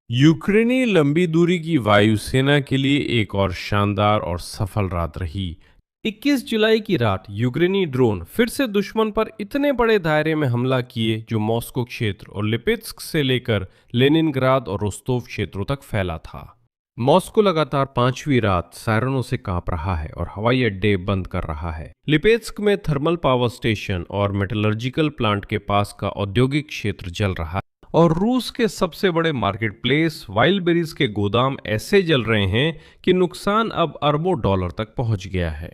यूक्रेनी लंबी दूरी की वायुसेना के लिए एक और शानदार और सफल रात रही। 21 जुलाई की रात यूक्रेनी ड्रोन फिर से दुश्मन पर इतने बड़े दायरे में हमला किए जो मॉस्को क्षेत्र और लिपिस्क से लेकर लेनिनग्राद और रोस्तोव क्षेत्रों तक फैला था। मॉस्को लगातार पांचवी रात सायरनों से कांप रहा है और हवाई अड्डे बंद कर रहा है। लिपेस्क में थर्मल पावर स्टेशन और मेटलर्जिकल प्लांट के पास का औद्योगिक क्षेत्र जल रहा है और रूस के सबसे बड़े मार्केट प्लेस वाइल्डबेरीज के गोदाम ऐसे जल रहे हैं कि नुकसान अब अरबों डॉलर तक पहुंच गया है।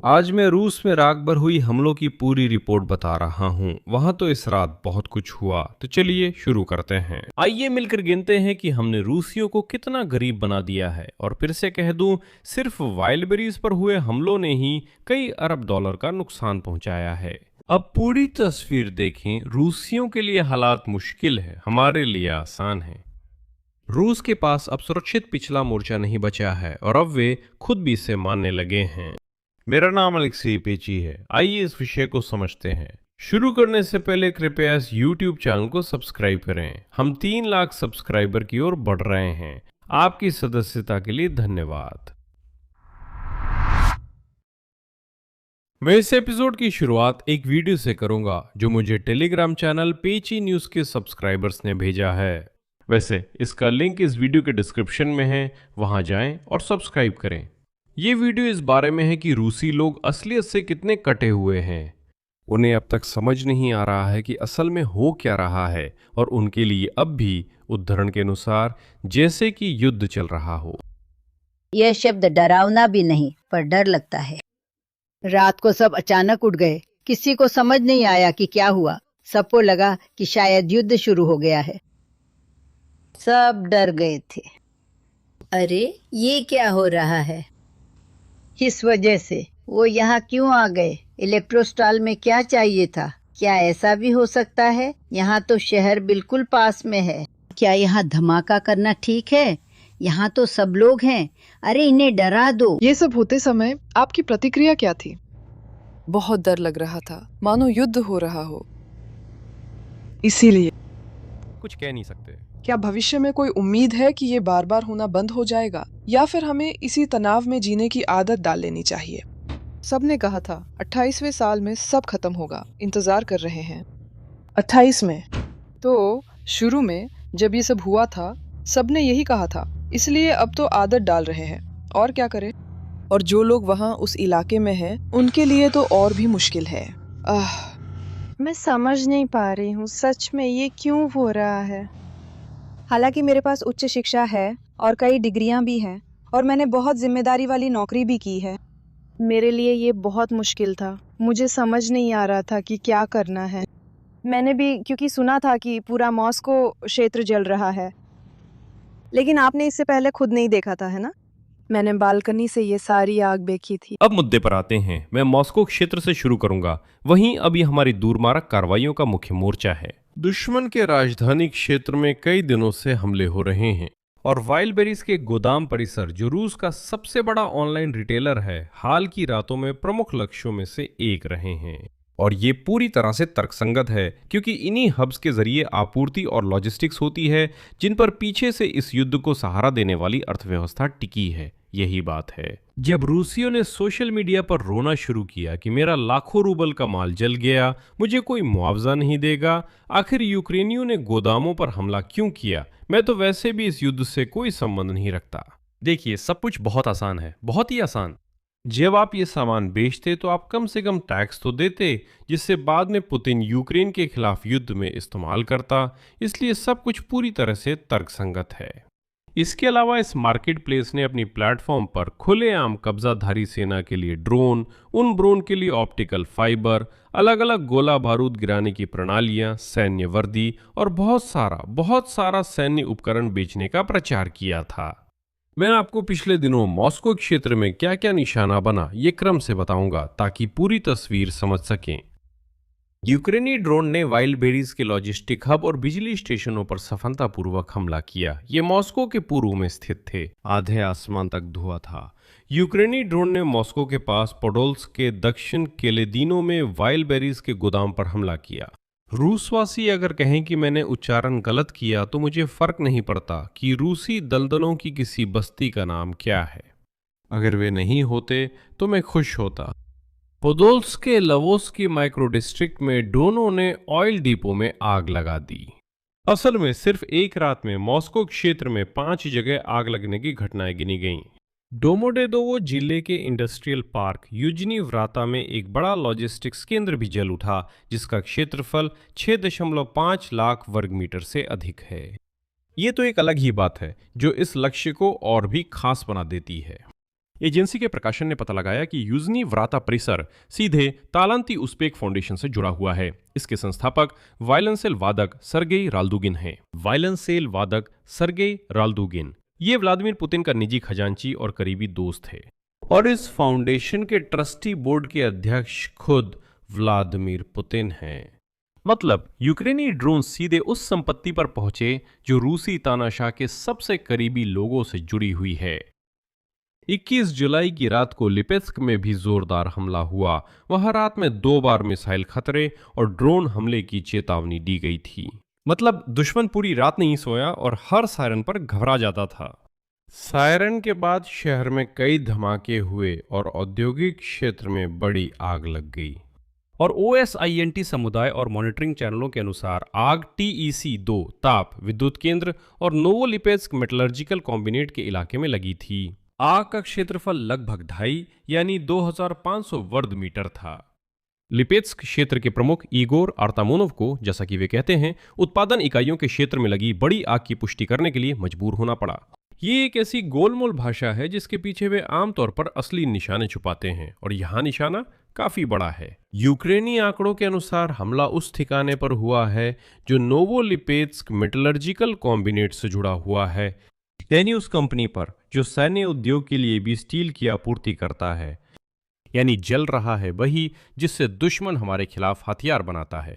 आज मैं रूस में रात भर हुई हमलों की पूरी रिपोर्ट बता रहा हूं। वहां तो इस रात बहुत कुछ हुआ, तो चलिए शुरू करते हैं। आइए मिलकर गिनते हैं कि हमने रूसियों को कितना गरीब बना दिया है। और फिर से कह दूं, सिर्फ वाइल्डबेरीज पर हुए हमलों ने ही कई अरब डॉलर का नुकसान पहुंचाया है। अब पूरी तस्वीर देखें। रूसियों के लिए हालात मुश्किल है, हमारे लिए आसान है। रूस के पास अब सुरक्षित पिछला मोर्चा नहीं बचा है और अब वे खुद भी इसे मानने लगे हैं। मेरा नाम अलेक्सी पेची है। आइए इस विषय को समझते हैं। शुरू करने से पहले कृपया इस YouTube चैनल को सब्सक्राइब करें। हम 3 लाख सब्सक्राइबर की ओर बढ़ रहे हैं। आपकी सदस्यता के लिए धन्यवाद। मैं इस एपिसोड की शुरुआत एक वीडियो से करूंगा जो मुझे टेलीग्राम चैनल पेची न्यूज के सब्सक्राइबर्स ने भेजा है। वैसे इसका लिंक इस वीडियो के डिस्क्रिप्शन में है, वहां जाएं और सब्सक्राइब करें। ये वीडियो इस बारे में है कि रूसी लोग असलियत से कितने कटे हुए हैं। उन्हें अब तक समझ नहीं आ रहा है कि असल में हो क्या रहा है और उनके लिए अब भी उद्धरण के अनुसार जैसे कि युद्ध चल रहा हो। यह शब्द डरावना भी नहीं पर डर लगता है। रात को सब अचानक उठ गए। किसी को समझ नहीं आया कि क्या हुआ। सबको लगा कि शायद युद्ध शुरू हो गया है। सब डर गए थे। अरे ये क्या हो रहा है? इस वजह से वो यहाँ क्यों आ गए? इलेक्ट्रोस्टाल में क्या चाहिए था? क्या ऐसा भी हो सकता है? यहाँ तो शहर बिल्कुल पास में है। क्या यहाँ धमाका करना ठीक है? यहाँ तो सब लोग हैं। अरे इन्हें डरा दो। ये सब होते समय आपकी प्रतिक्रिया क्या थी? बहुत डर लग रहा था, मानो युद्ध हो रहा हो। इसीलिए कुछ कह नहीं सकते। क्या भविष्य में कोई उम्मीद है कि ये बार बार होना बंद हो जाएगा, या फिर हमें इसी तनाव में जीने की आदत डाल लेनी चाहिए? सबने कहा था 28वें साल में सब खत्म होगा, इंतजार कर रहे हैं। 28 में? तो शुरू में जब ये सब हुआ था, सबने यही कहा था, इसलिए अब तो आदत डाल रहे हैं। और क्या करें? और जो लोग वहाँ उस इलाके में हैं, उनके लिए तो और भी मुश्किल है। मैं समझ नहीं पा रही हूँ सच में ये क्यों हो रहा है। हालांकि मेरे पास उच्च शिक्षा है और कई डिग्रियां भी हैं और मैंने बहुत जिम्मेदारी वाली नौकरी भी की है। मेरे लिए ये बहुत मुश्किल था। मुझे समझ नहीं आ रहा था कि क्या करना है। मैंने भी क्योंकि सुना था कि पूरा मॉस्को क्षेत्र जल रहा है, लेकिन आपने इससे पहले खुद नहीं देखा था, है ना? मैंने बालकनी से ये सारी आग देखी थी। अब मुद्दे पर आते हैं। मैं मॉस्को क्षेत्र से शुरू करूंगा। वहीं अब ये हमारी दूरमारक कार्रवाइयों का मुख्य मोर्चा है। दुश्मन के राजधानी क्षेत्र में कई दिनों से हमले हो रहे हैं और वाइल्डबेरीज के गोदाम परिसर, जो रूस का सबसे बड़ा ऑनलाइन रिटेलर है, हाल की रातों में प्रमुख लक्ष्यों में से एक रहे हैं। और ये पूरी तरह से तर्कसंगत है क्योंकि इन्हीं हब्स के जरिए आपूर्ति और लॉजिस्टिक्स होती है, जिन पर पीछे से इस युद्ध को सहारा देने वाली अर्थव्यवस्था टिकी है। यही बात है। जब रूसियों ने सोशल मीडिया पर रोना शुरू किया कि मेरा लाखों रूबल का माल जल गया, मुझे कोई मुआवजा नहीं देगा, आखिर यूक्रेनियों ने गोदामों पर हमला क्यों किया, मैं तो वैसे भी इस युद्ध से कोई संबंध नहीं रखता। देखिए, सब कुछ बहुत आसान है, बहुत ही आसान। जब आप ये सामान बेचते तो आप कम से कम टैक्स तो देते, जिससे बाद में पुतिन यूक्रेन के खिलाफ युद्ध में इस्तेमाल करता। इसलिए सब कुछ पूरी तरह से तर्कसंगत है। इसके अलावा इस मार्केट प्लेस ने अपनी प्लेटफॉर्म पर खुलेआम कब्जाधारी सेना के लिए ड्रोन, उन ड्रोन के लिए ऑप्टिकल फाइबर, अलग अलग गोला बारूद गिराने की प्रणालियां, सैन्य वर्दी और बहुत सारा सैन्य उपकरण बेचने का प्रचार किया था। मैं आपको पिछले दिनों मॉस्को क्षेत्र में क्या क्या निशाना बना, ये क्रम से बताऊंगा ताकि पूरी तस्वीर समझ सकें। यूक्रेनी ड्रोन ने वाइल्डबेरीज के लॉजिस्टिक हब और बिजली स्टेशनों पर सफलतापूर्वक हमला किया। ये मॉस्को के पूर्व में स्थित थे। आधे आसमान तक धुआं था। यूक्रेनी ड्रोन ने मॉस्को के पास पोडोल्स्क के दक्षिण केलेदीनो में वाइल्डबेरीज के गोदाम पर हमला किया। रूसवासी अगर कहें कि मैंने उच्चारण गलत किया तो मुझे फर्क नहीं पड़ता कि रूसी दलदलों की किसी बस्ती का नाम क्या है। अगर वे नहीं होते तो मैं खुश होता। पोदोल्स्क के लवोस्की माइक्रो डिस्ट्रिक्ट में ड्रोनों ने ऑयल डिपो में आग लगा दी। असल में सिर्फ एक रात में मॉस्को क्षेत्र में 5 जगह आग लगने की घटनाएं गिनी गईं। डोमोडेदोवो जिले के इंडस्ट्रियल पार्क यूजनी व्राता में एक बड़ा लॉजिस्टिक्स केंद्र भी जल उठा, जिसका क्षेत्रफल 6.5 लाख वर्ग मीटर से अधिक है। ये तो एक अलग ही बात है जो इस लक्ष्य को और भी खास बना देती है। एजेंसी के प्रकाशन ने पता लगाया कि यूजनी व्राता परिसर सीधे तालांती उस्पेक फाउंडेशन से जुड़ा हुआ है। इसके संस्थापक वायलेंसेल वादक सर्गेई राल्दुगिन हैं। वायलेंसेल वादक सर्गेई राल्दुगिन ये व्लादिमीर पुतिन का निजी खजांची और करीबी दोस्त है और इस फाउंडेशन के ट्रस्टी बोर्ड के अध्यक्ष खुद व्लादिमीर पुतिन हैं। मतलब यूक्रेनी ड्रोन सीधे उस संपत्ति पर पहुंचे जो रूसी तानाशाह के सबसे करीबी लोगों से जुड़ी हुई है। 21 जुलाई की रात को लिपेस्क में भी जोरदार हमला हुआ। वहां रात में 2 बार मिसाइल खतरे और ड्रोन हमले की चेतावनी दी गई थी। मतलब दुश्मन पूरी रात नहीं सोया और हर सायरन पर घबरा जाता था। सायरन के बाद शहर में कई धमाके हुए और औद्योगिक क्षेत्र में बड़ी आग लग गई। और OSINT समुदाय और मॉनिटरिंग चैनलों के अनुसार आग TEC-2 ताप विद्युत केंद्र और नोवोलिपेस्क मेटलर्जिकल कॉम्बिनेट के इलाके में लगी थी। आग का क्षेत्रफल लगभग 2.5 यानी 2500 वर्ग मीटर था। लिपेत्स्क क्षेत्र के प्रमुख इगोर आर्तामोनोव को, जैसा कि वे कहते हैं, उत्पादन इकाइयों के क्षेत्र में लगी बड़ी आग की पुष्टि करने के लिए मजबूर होना पड़ा। ये एक ऐसी गोलमोल भाषा है जिसके पीछे वे आमतौर पर असली निशाने छुपाते हैं और यहाँ निशाना काफी बड़ा है। यूक्रेनी आंकड़ों के अनुसार हमला उस ठिकाने पर हुआ है जो नोवोलिपेत्स्क मेटलर्जिकल कॉम्बिनेट से जुड़ा हुआ है, यानी उस कंपनी पर जो सैन्य उद्योग के लिए भी स्टील की आपूर्ति करता है। यानी जल रहा है वही जिससे दुश्मन हमारे खिलाफ हथियार बनाता है।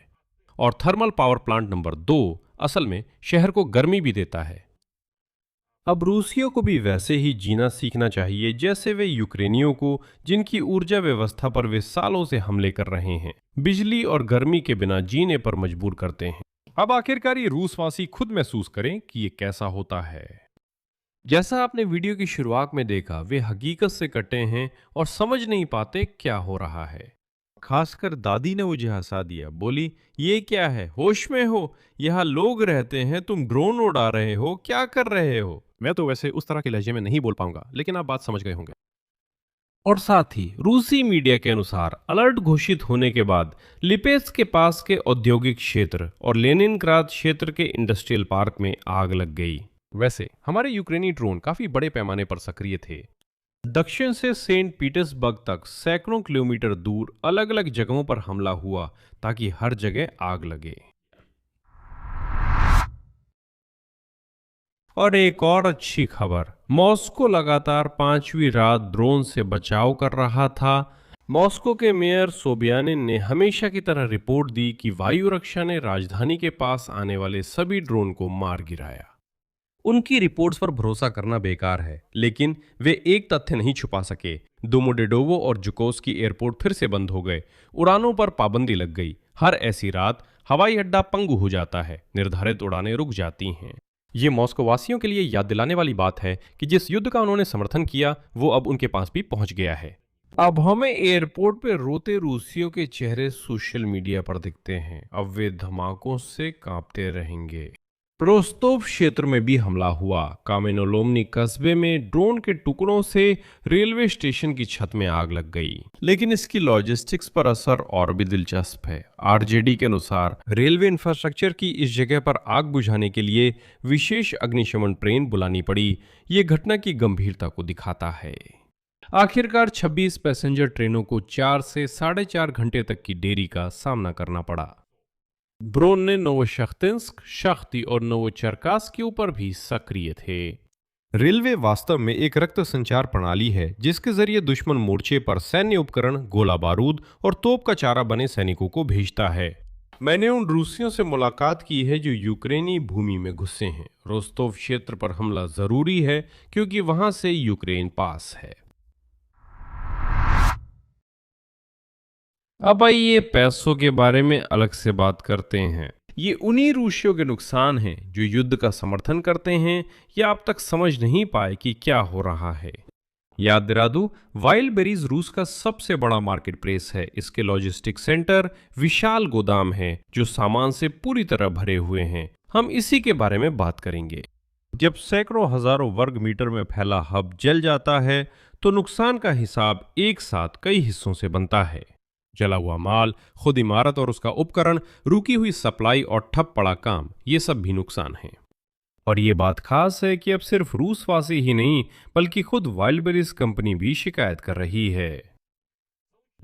और थर्मल पावर प्लांट नंबर 2 असल में शहर को गर्मी भी देता है। अब रूसियों को भी वैसे ही जीना सीखना चाहिए जैसे वे यूक्रेनियों को, जिनकी ऊर्जा व्यवस्था पर वे सालों से हमले कर रहे हैं, बिजली और गर्मी के बिना जीने पर मजबूर करते हैं। अब आखिरकार ये रूसवासी खुद महसूस करें कि ये कैसा होता है। जैसा आपने वीडियो की शुरुआत में देखा, वे हकीकत से कटे हैं और समझ नहीं पाते क्या हो रहा है। खासकर दादी ने मुझे हंसा दिया, बोली ये क्या है, होश में हो? यहाँ लोग रहते हैं, तुम ड्रोन उड़ा रहे हो, क्या कर रहे हो? मैं तो वैसे उस तरह के लहजे में नहीं बोल पाऊंगा, लेकिन आप बात समझ गए होंगे। और साथ ही रूसी मीडिया के अनुसार अलर्ट घोषित होने के बाद लिपेस्क के पास के औद्योगिक क्षेत्र और लेनिनग्राद क्षेत्र के इंडस्ट्रियल पार्क में आग लग गई। वैसे हमारे यूक्रेनी ड्रोन काफी बड़े पैमाने पर सक्रिय थे। दक्षिण से सेंट पीटर्सबर्ग तक सैकड़ों किलोमीटर दूर अलग अलग जगहों पर हमला हुआ ताकि हर जगह आग लगे। और एक और अच्छी खबर, मॉस्को लगातार 5वीं रात ड्रोन से बचाव कर रहा था। मॉस्को के मेयर सोबियानिन ने हमेशा की तरह रिपोर्ट दी कि वायु रक्षा ने राजधानी के पास आने वाले सभी ड्रोन को मार गिराया। उनकी रिपोर्ट्स पर भरोसा करना बेकार है, लेकिन वे एक तथ्य नहीं छुपा सके। दोमोडेडोवो और जुकोव्स्की एयरपोर्ट फिर से बंद हो गए, उड़ानों पर पाबंदी लग गई। हर ऐसी रात हवाई अड्डा पंगु हो जाता है, निर्धारित उड़ानें रुक जाती हैं। ये मॉस्को वासियों के लिए याद दिलाने वाली बात है कि जिस युद्ध का उन्होंने समर्थन किया वो अब उनके पास भी पहुंच गया है। अब हमें एयरपोर्ट पे रोते रूसियों के चेहरे सोशल मीडिया पर दिखते हैं। अब वे धमाकों से कांपते रहेंगे। रोस्तोव क्षेत्र में भी हमला हुआ। कामेनोलोमनी कस्बे में ड्रोन के टुकड़ों से रेलवे स्टेशन की छत में आग लग गई, लेकिन इसकी लॉजिस्टिक्स पर असर और भी दिलचस्प है। आरजेडी के अनुसार रेलवे इंफ्रास्ट्रक्चर की इस जगह पर आग बुझाने के लिए विशेष अग्निशमन ट्रेन बुलानी पड़ी। ये घटना की गंभीरता को दिखाता है। आखिरकार 26 पैसेंजर ट्रेनों को 4 से 4.5 घंटे तक की देरी का सामना करना पड़ा। ड्रोन ने नोवोशख्तिंस्क, शख्ती और नोवोचरकास के ऊपर भी सक्रिय थे। रेलवे वास्तव में एक रक्त संचार प्रणाली है जिसके जरिए दुश्मन मोर्चे पर सैन्य उपकरण, गोला बारूद और तोप का चारा बने सैनिकों को भेजता है। मैंने उन रूसियों से मुलाकात की है जो यूक्रेनी भूमि में घुसे हैं। रोस्तोव क्षेत्र पर हमला जरूरी है क्योंकि वहां से यूक्रेन पास है। अब आइए पैसों के बारे में अलग से बात करते हैं। ये उन्हीं रूसियों के नुकसान हैं जो युद्ध का समर्थन करते हैं या अब तक समझ नहीं पाए कि क्या हो रहा है। याद दिला दूं, वाइल्ड बेरीज रूस का सबसे बड़ा मार्केट प्लेस है। इसके लॉजिस्टिक सेंटर विशाल गोदाम हैं जो सामान से पूरी तरह भरे हुए हैं। हम इसी के बारे में बात करेंगे। जब सैकड़ों हजारों वर्ग मीटर में फैला हब जल जाता है तो नुकसान का हिसाब एक साथ कई हिस्सों से बनता है। जला हुआ माल, खुद इमारत और उसका उपकरण, रुकी हुई सप्लाई और ठप पड़ा काम, ये सब भी नुकसान हैं। और ये बात खास है कि अब सिर्फ रूसवासी ही नहीं बल्कि खुद वाइल्ड बेरीज कंपनी भी शिकायत कर रही है।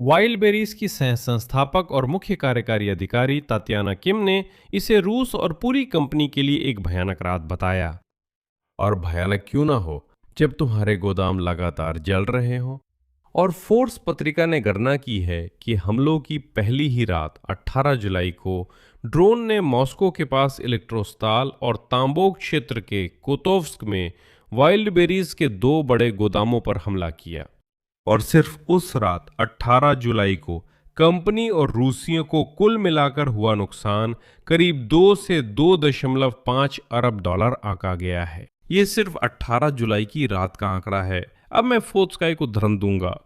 वाइल्ड बेरीज की सह संस्थापक और मुख्य कार्यकारी अधिकारी तातियाना किम ने इसे रूस और पूरी कंपनी के लिए एक भयानक रात बताया। और भयानक क्यों ना हो जब तुम्हारे गोदाम लगातार जल रहे हो। और फोर्स पत्रिका ने गणना की है कि हमलों की पहली ही रात 18 जुलाई को ड्रोन ने मॉस्को के पास इलेक्ट्रोस्ताल और तांबोक क्षेत्र के कोतोव्स्क में वाइल्ड बेरीज के 2 बड़े गोदामों पर हमला किया। और सिर्फ उस रात 18 जुलाई को कंपनी और रूसियों को कुल मिलाकर हुआ नुकसान करीब 2 से 2.5 अरब डॉलर आंका गया है। ये सिर्फ 18 जुलाई की रात का आंकड़ा है। अब मैं फोर्ब्स का एक उदाहरण दूंगा।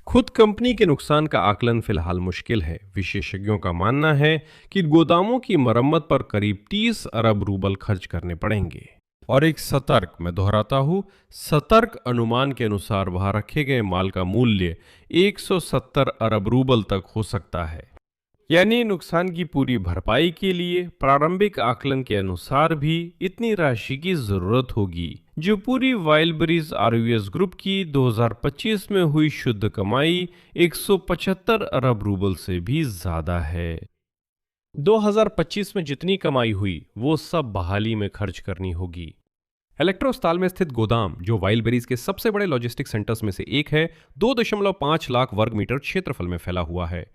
खुद कंपनी के नुकसान का आकलन फिलहाल मुश्किल है। विशेषज्ञों का मानना है कि गोदामों की मरम्मत पर करीब 30 अरब रूबल खर्च करने पड़ेंगे। और एक सतर्क, मैं दोहराता हूं, सतर्क अनुमान के अनुसार वहां रखे गए माल का मूल्य 170 अरब रूबल तक हो सकता है। यानी नुकसान की पूरी भरपाई के लिए प्रारंभिक आकलन के अनुसार भी इतनी राशि की जरूरत होगी, जो पूरी वाइल्ड बेरीज आरयूएस ग्रुप की 2025 में हुई शुद्ध कमाई 175 अरब रूबल से भी ज्यादा है। 2025 में जितनी कमाई हुई वो सब बहाली में खर्च करनी होगी। इलेक्ट्रोस्ताल में स्थित गोदाम, जो वाइल्ड बेरीज के सबसे बड़े लॉजिस्टिक सेंटर्स में से एक है, 2.5 लाख वर्ग मीटर क्षेत्रफल में फैला हुआ है।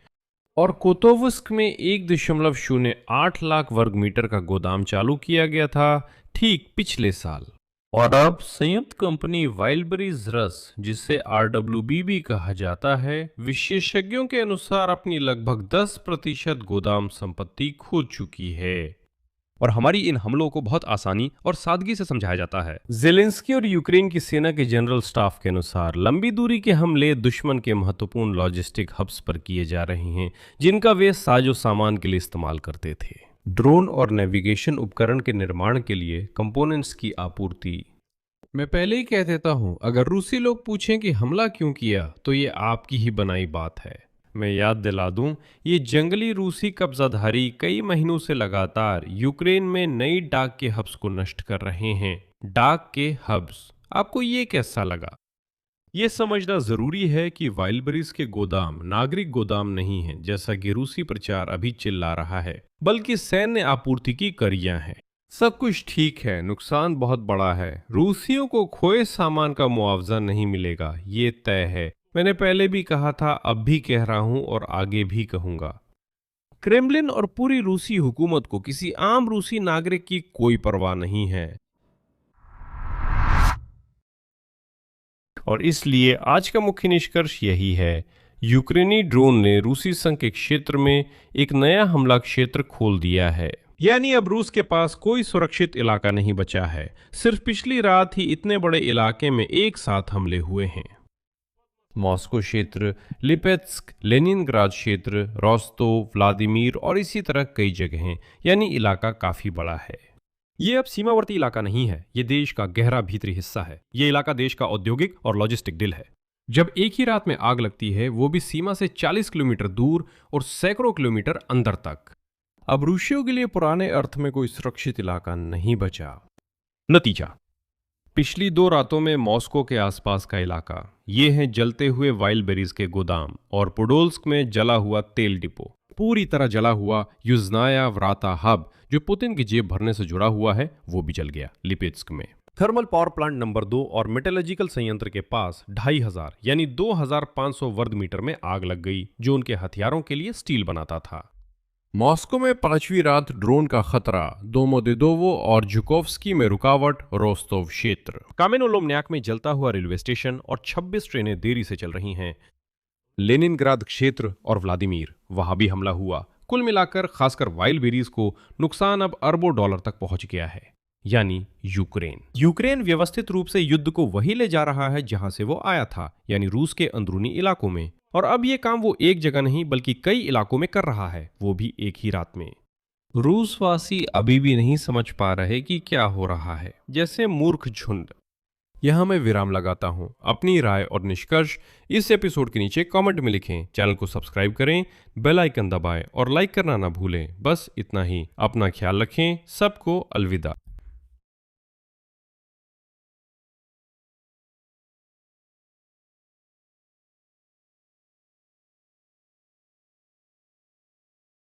और कोतोव्स्क में 1.08 लाख वर्ग मीटर का गोदाम चालू किया गया था ठीक पिछले साल। और अब संयुक्त कंपनी वाइल्ड बेरीज रस, जिसे RWBB कहा जाता है, विशेषज्ञों के अनुसार अपनी लगभग 10% गोदाम संपत्ति खो चुकी है। और हमारी इन हमलों को बहुत आसानी और सादगी से समझाया जाता है। जेलेंस्की और यूक्रेन की सेना के जनरल स्टाफ के अनुसार लंबी दूरी के हमले दुश्मन के महत्वपूर्ण लॉजिस्टिक हब्स पर किए जा रहे हैं, जिनका वे साजो सामान के लिए इस्तेमाल करते थे। ड्रोन और नेविगेशन उपकरण के निर्माण के लिए कंपोनेंट्स की आपूर्ति। मैं पहले ही कह देता हूं, अगर रूसी लोग पूछें कि हमला क्यों किया तो ये आपकी ही बनाई बात है। मैं याद दिला दूं, ये जंगली रूसी कब्जाधारी कई महीनों से लगातार यूक्रेन में नई डाक के हब्स को नष्ट कर रहे हैं। डाक के हब्स, आपको ये कैसा लगा? ये समझना जरूरी है कि वाइल्ड बेरीज के गोदाम नागरिक गोदाम नहीं है, जैसा कि रूसी प्रचार अभी चिल्ला रहा है, बल्कि सैन्य आपूर्ति की कड़ियां हैं। सब कुछ ठीक है, नुकसान बहुत बड़ा है। रूसियों को खोए सामान का मुआवजा नहीं मिलेगा, ये तय है। मैंने पहले भी कहा था, अब भी कह रहा हूं और आगे भी कहूंगा। क्रेमलिन और पूरी रूसी हुकूमत को किसी आम रूसी नागरिक की कोई परवाह नहीं है। और इसलिए आज का मुख्य निष्कर्ष यही है, यूक्रेनी ड्रोन ने रूसी संघ के क्षेत्र में एक नया हमला क्षेत्र खोल दिया है। यानी अब रूस के पास कोई सुरक्षित इलाका नहीं बचा है। सिर्फ पिछली रात ही इतने बड़े इलाके में एक साथ हमले हुए हैं। मॉस्को क्षेत्र, लिपेत्स्क, लेनिनग्राद क्षेत्र, रोस्तोव, व्लादिमीर और इसी तरह कई जगहें, यानी इलाका काफी बड़ा है। ये अब सीमावर्ती इलाका नहीं है, ये देश का गहरा भीतरी हिस्सा है। ये इलाका देश का औद्योगिक और लॉजिस्टिक दिल है। जब एक ही रात में आग लगती है, वो भी सीमा से 40 किलोमीटर दूर और सैकड़ों किलोमीटर अंदर तक, अब रूसियों के लिए पुराने अर्थ में कोई सुरक्षित इलाका नहीं बचा। नतीजा, पिछली 2 रातों में मॉस्को के आसपास का इलाका, ये हैं जलते हुए वाइल्ड बेरीज के गोदाम, और पोडोल्स्क में जला हुआ तेल डिपो, पूरी तरह जला हुआ युजनाया व्राता हब जो पुतिन की जेब भरने से जुड़ा हुआ है, वो भी जल गया। लिपेत्स्क में थर्मल पावर प्लांट नंबर 2 और मेटलर्जिकल संयंत्र के पास 2500 यानी 2500 वर्ग मीटर में आग लग गई, जो उनके हथियारों के लिए स्टील बनाता था। मॉस्को में 5वीं रात ड्रोन का खतरा, दोमोदेदोवो और जुकोव्स्की में रुकावट, रोस्तोव क्षेत्र, कामेनोलोमन्याक में जलता हुआ रेलवे स्टेशन और 26 ट्रेनें देरी से चल रही हैं। लेनिनग्राद क्षेत्र और व्लादिमीर, वहां भी हमला हुआ। कुल मिलाकर खासकर वाइल्ड बेरीज को नुकसान अब अरबों डॉलर तक पहुंच गया है। यानी यूक्रेन व्यवस्थित रूप से युद्ध को वही ले जा रहा है जहां से वो आया था, यानी रूस के अंदरूनी इलाकों में। और अब ये काम वो एक जगह नहीं बल्कि कई इलाकों में कर रहा है, वो भी एक ही रात में। रूसवासी अभी भी नहीं समझ पा रहे कि क्या हो रहा है, जैसे मूर्ख झुंड। यहां मैं विराम लगाता हूं। अपनी राय और निष्कर्ष इस एपिसोड के नीचे कमेंट में लिखें। चैनल को सब्सक्राइब करें, बेल आइकन दबाएं और लाइक करना ना भूलें। बस इतना ही। अपना ख्याल रखें। सबको अलविदा।